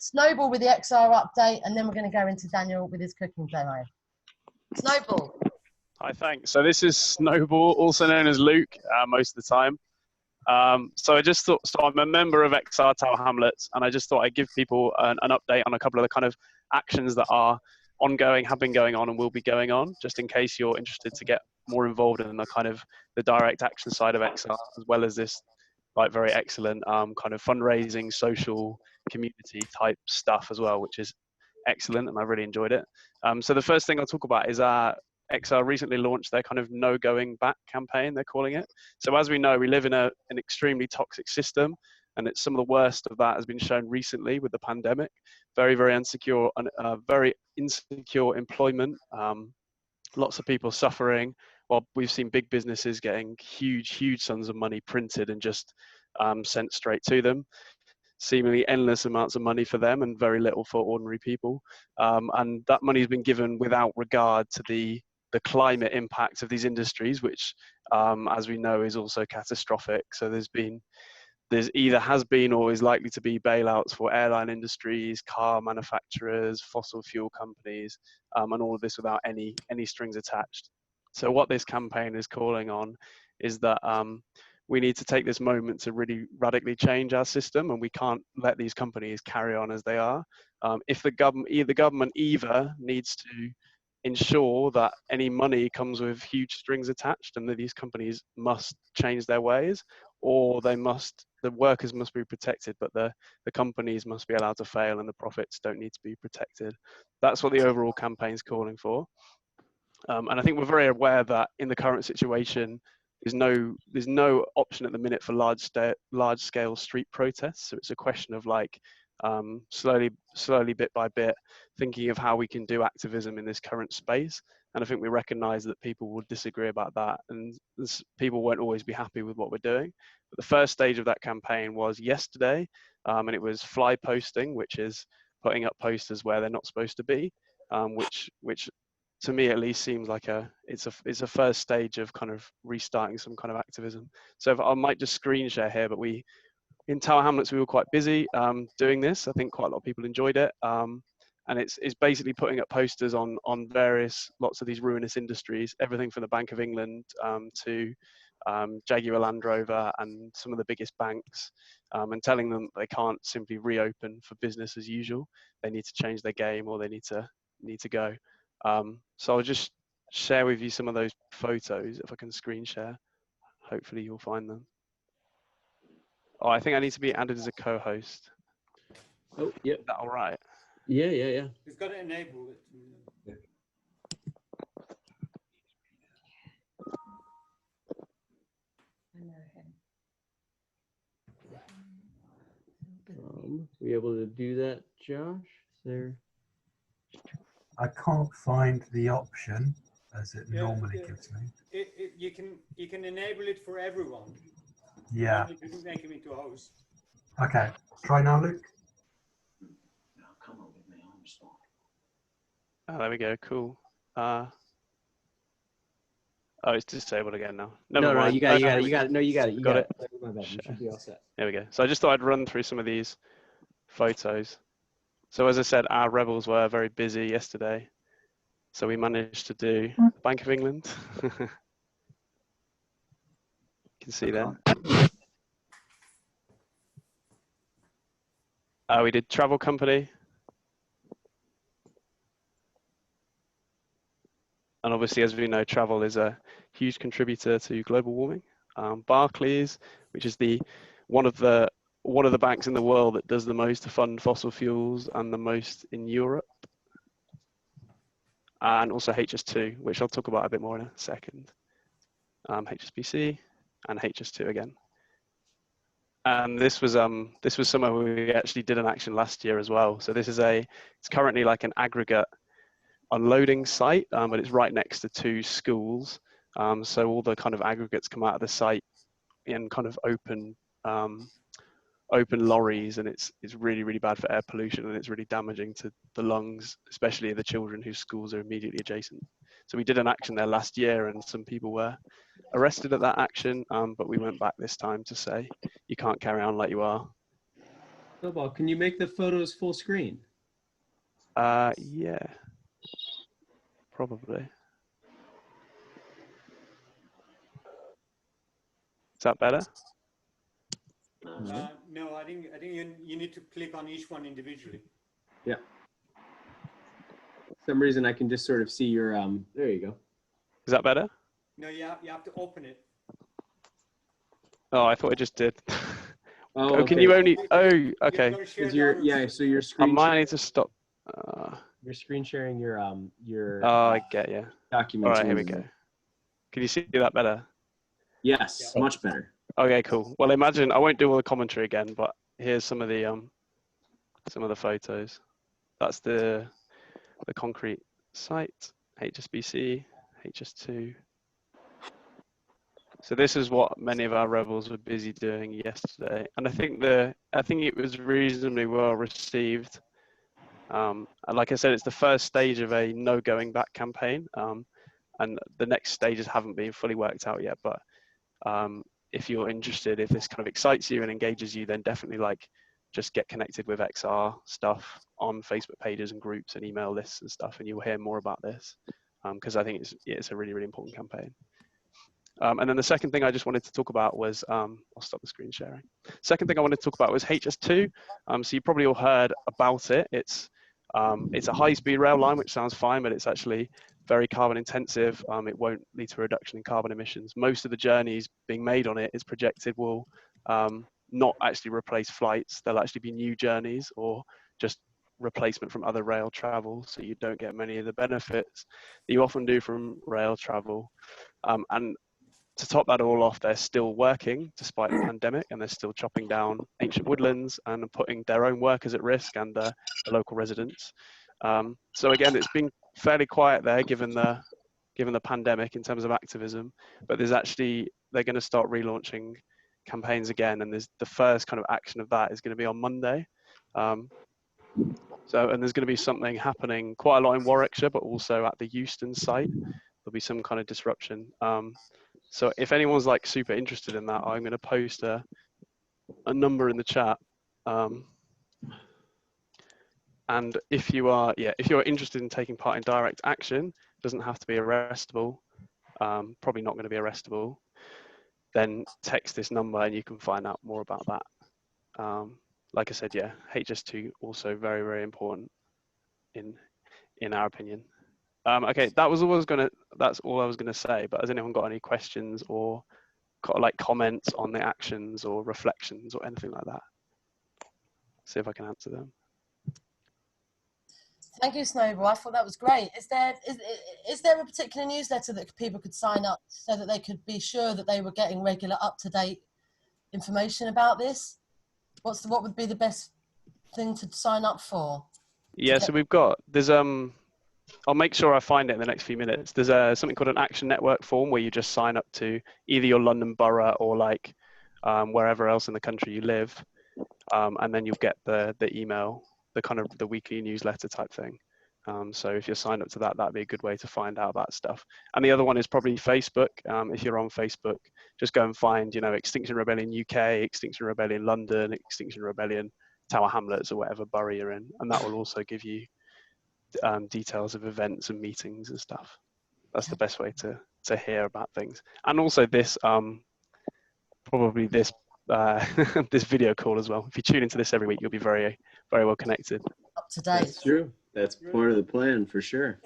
Snowball with the XR update, and then we're going to go into Daniel with his cooking demo. Snowball. Hi, thanks. So this is Snowball, also known as Luke, most of the time. So I just thought, so I'm a member of XR Tower Hamlets, and I just thought I'd give people an update on a couple of the kind of actions that are ongoing, have been going on, and will be going on, just in case you're interested to get more involved in the kind of the direct action side of XR, as well as this like very excellent kind of fundraising, social, community type stuff as well, which is excellent, and I really enjoyed it. So the first thing I'll talk about is XR recently launched their kind of no going back campaign, they're calling it. So as we know, we live in an extremely toxic system, and it's some of the worst of that has been shown recently with the pandemic. Very, very insecure and very insecure employment. Lots of people suffering, while we've seen big businesses getting huge sums of money printed and just sent straight to them. Seemingly endless amounts of money for them and very little for ordinary people. And that money has been given without regard to the climate impact of these industries, which, as we know, is also catastrophic. So there's either has been or is likely to be bailouts for airline industries, car manufacturers, fossil fuel companies, and all of this without any strings attached. So what this campaign is calling on is that we need to take this moment to really radically change our system, and we can't let these companies carry on as they are. If the government either needs to ensure that any money comes with huge strings attached and that these companies must change their ways, or the workers must be protected, but the companies must be allowed to fail and the profits don't need to be protected. That's what the overall campaign is calling for. And I think we're very aware that in the current situation, there's no option at the minute for large scale street protests. So it's a question of like slowly bit by bit thinking of how we can do activism in this current space. And I think we recognize that people will disagree about that, and people won't always be happy with what we're doing. But the first stage of that campaign was yesterday, and it was fly posting, which is putting up posters where they're not supposed to be, which to me at least seems like it's a first stage of kind of restarting some kind of activism. So if I might just screen share here, but in Tower Hamlets we were quite busy doing this. I think quite a lot of people enjoyed it, and it's basically putting up posters on lots of these ruinous industries, everything from the Bank of England to Jaguar Land Rover and some of the biggest banks, and telling them they can't simply reopen for business as usual. They need to change their game, or they need to go. So I'll just share with you some of those photos if I can screen share. Hopefully you'll find them. Oh, I think I need to be added as a co-host. Oh, yeah. Is that all right? Yeah. You've got to enable it. Yeah. I know him. We able to do that, Josh? There. I can't find the option as it normally gives me. You can enable it for everyone. Yeah. You can make him into a host. Okay. Try now, Luke. Now come on with me, I'm smart. Oh, there we go. Cool. Oh, it's disabled again now. Never mind. You got it. You got it. My bad. You should be all set. There we go. So I just thought I'd run through some of these photos. So as I said, our rebels were very busy yesterday. So we managed to do the Bank of England. You can see there. We did travel company. And obviously, as we know, travel is a huge contributor to global warming. Barclays, which is one of the banks in the world that does the most to fund fossil fuels and the most in Europe. And also HS2, which I'll talk about a bit more in a second. HSBC and HS2 again. And this was somewhere where we actually did an action last year as well. So it's currently like an aggregate unloading site, but it's right next to two schools. So all the kind of aggregates come out of the site in kind of open lorries, and it's really, really bad for air pollution, and it's really damaging to the lungs, especially the children whose schools are immediately adjacent. So we did an action there last year, and some people were arrested at that action, but we went back this time to say you can't carry on like you are. Snowball, can you make the photos full screen? Yeah, probably. Is that better? No, I think you need to click on each one individually. Yeah. For some reason I can just sort of see your there you go. Is that better? No, you have to open it. Oh, I thought it just did. Oh, Oh, can okay. you only? Oh, okay. Because so your I screen might need to stop. you're screen sharing your I get you. documents. All right, here we go. Can you see that better? Yes, much better. Okay, cool. Well, imagine I won't do all the commentary again, but here's some of the photos. That's the concrete site, HSBC, HS2. So this is what many of our rebels were busy doing yesterday, and I think it was reasonably well received. And like I said, it's the first stage of a no going back campaign, and the next stages haven't been fully worked out yet. But if you're interested, if this kind of excites you and engages you, then definitely just get connected with XR stuff on Facebook pages and groups and email lists and stuff, and you'll hear more about this, because I think it's a really, really important campaign. And then the second thing I just wanted to talk about was, I'll stop the screen sharing. Second thing I wanted to talk about was HS2. So you probably all heard about it. It's a high-speed rail line, which sounds fine, but it's actually very carbon intensive. It won't lead to a reduction in carbon emissions. Most of the journeys being made on it is projected will not actually replace flights. There'll actually be new journeys or just replacement from other rail travel. So you don't get many of the benefits that you often do from rail travel. And to top that all off, they're still working despite the pandemic, and they're still chopping down ancient woodlands and putting their own workers at risk and the local residents. So again, it's been fairly quiet there given the pandemic in terms of activism, but they're going to start relaunching campaigns again, and there's the first kind of action of that is going to be on Monday. And there's going to be something happening quite a lot in Warwickshire, but also at the Euston site. There'll be some kind of disruption. So if anyone's super interested in that, I'm going to post a number in the chat. And if you're interested in taking part in direct action, it doesn't have to be arrestable, probably not going to be arrestable, then text this number and you can find out more about that. Like I said, yeah, HS2 also very, very important in our opinion. Okay, that's all I was gonna say, but has anyone got any questions or comments on the actions or reflections or anything like that? See if I can answer them. Thank you, Snowball. I thought that was great. Is there a particular newsletter that people could sign up so that they could be sure that they were getting regular, up-to-date information about this? What would be the best thing to sign up for? Yeah, so I'll make sure I find it in the next few minutes. There's something called an Action Network form where you just sign up to either your London borough or wherever else in the country you live, and then you'll get the email, the weekly newsletter type thing. So if you're signed up to that, that'd be a good way to find out about stuff. And the other one is probably Facebook. If you're on Facebook, just go and find Extinction Rebellion UK, Extinction Rebellion London, Extinction Rebellion Tower Hamlets, or whatever borough you're in, and that will also give you details of events and meetings and stuff. That's the best way to hear about things. And also this probably this this video call as well. If you tune into this every week, you'll be very, very well connected. Up to date. That's true. That's part of the plan for sure.